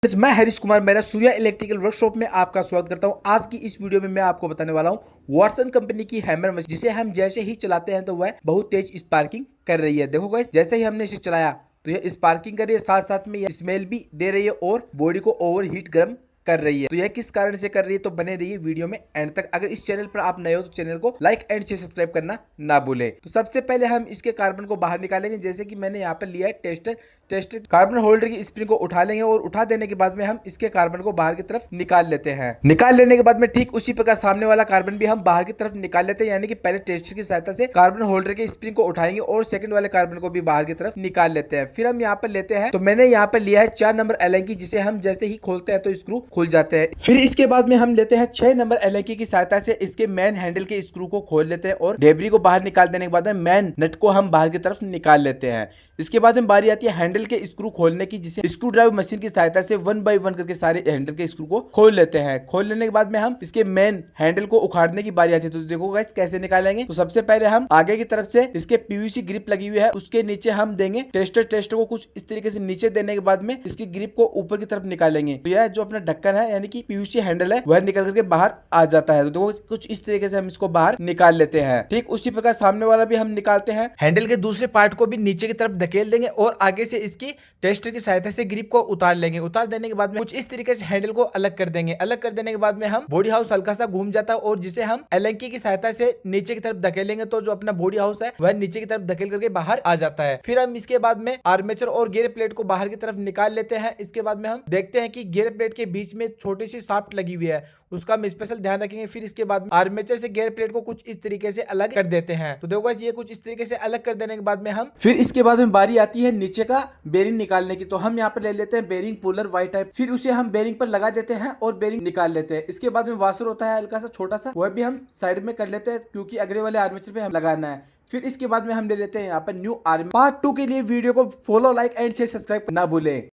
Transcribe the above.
मैं हरीश कुमार मेरा Surya electrical workshop में आपका स्वागत करता हूं। आज की इस वीडियो में मैं आपको बताने वाला हूं वाटसन कंपनी की हैमर मशीन, जिसे हम जैसे ही चलाते हैं तो वह बहुत तेज स्पार्किंग कर रही है। देखो गाइस, जैसे ही हमने इसे चलाया तो यह स्पार्किंग कर रही है, साथ साथ में यह स्मेल भी दे रही है और बॉडी को ओवरहीट गर्म कर रही है। तो यह किस कारण से कर रही है, तो बने रहिए वीडियो में एंड तक। अगर इस चैनल पर आप नए हो तो चैनल को लाइक एंड शेयर सब्सक्राइब करना ना भूले। तो सबसे पहले हम इसके कार्बन को बाहर निकालेंगे। जैसे कि मैंने यहाँ पर लिया है टेस्टर कार्बन होल्डर की स्प्रिंग को उठा लेंगे और उठा देने के बाद में हम इसके कार्बन को बाहर की तरफ निकाल लेते हैं। निकाल लेने के बाद में ठीक उसी प्रकार सामने वाला कार्बन भी हम बाहर की तरफ निकाल लेते हैं, यानी कि पहले टेस्टर की सहायता से कार्बन होल्डर के स्प्रिंग को उठाएंगे और सेकंड वाले कार्बन को भी बाहर की तरफ निकाल लेते हैं। फिर हम यहाँ पर लेते हैं, तो मैंने यहाँ पर लिया है 4 नंबर एलेंकी, जिसे हम जैसे ही खोलते हैं तो स्क्रू खुल जाते हैं। फिर इसके बाद में हम लेते हैं 6 नंबर एलेंकी की सहायता से इसके मेन हैंडल के स्क्रू को खोल लेते हैं और डेबरी को बाहर निकाल देने के बाद में मेन नट को हम बाहर की तरफ निकाल लेते हैं। इसके बाद में बारी आती है हैंडल के स्क्रू खोलने की, जिसे स्क्रू ड्राइव मशीन की सहायता से 1 बाय 1 करके सारे हैंडल के स्क्रू को खोल लेते हैं। खोल लेने के बाद में हम इसके मेन हैंडल को उखाड़ने की बारी आती है। तो देखो गाइस कैसे निकालेंगे। तो सबसे पहले हम आगे की तरफ से इसके पीवीसी ग्रिप लगी हुई है उसके नीचे हम देंगे टेस्टर को कुछ इस तरीके से नीचे देने के बाद में इसकी ग्रिप को ऊपर की तरफ निकालेंगे। तो यह जो अपना ढक्कन है यानी कि पीवीसी हैंडल है वह निकल करके बाहर आ जाता है। तो देखो कुछ इस तरीके से हम इसको बाहर निकाल लेते हैं। ठीक उसी प्रकार सामने वाला भी हम निकालते हैं। हैंडल के दूसरे पार्ट को भी नीचे की तरफ धकेल देंगे और आगे से इसकी टेस्टर की सहायता से ग्रिप को उतार लेंगे। उतार देने के बाद में कुछ इस तरीके से हैंडल को अलग कर देंगे। अलग कर देने के बाद में हम बॉडी हाउस हल्का सा घूम जाता है और जिसे हम एलेंकी की सहायता से नीचे की तरफ धकेलेंगे तो जो अपना बॉडी हाउस है वह नीचे की तरफ धकेल करके बाहर आ जाता है। फिर हम इसके बाद में आर्मेचर और गियर प्लेट को बाहर की तरफ निकाल लेते हैं। इसके बाद में हम देखते हैं कि गियर प्लेट के बीच में छोटी सी शाफ्ट लगी हुई है, उसका हम स्पेशल ध्यान रखेंगे। फिर इसके बाद आर्मेचर से गियर प्लेट को कुछ इस तरीके से अलग कर देते हैं। तो देखो गाइस, ये कुछ इस तरीके से अलग कर देने के बाद में हम फिर इसके बाद में बारी आती है नीचे का बेरिंग निकालने की। तो हम यहाँ पर ले लेते हैं बेरिंग पुलर वाई टाइप, फिर उसे हम बेरिंग पर लगा देते हैं और बेरिंग निकाल लेते हैं। इसके बाद में वाशर होता है हल्का सा छोटा सा, वह भी हम साइड में कर लेते हैं क्योंकि अगले वाले आर्मेचर पे हम लगाना है। फिर इसके बाद में हम ले लेते हैं यहाँ पर न्यू आर्मी। पार्ट 2 के लिए वीडियो को follow like and share subscribe ना भूलें।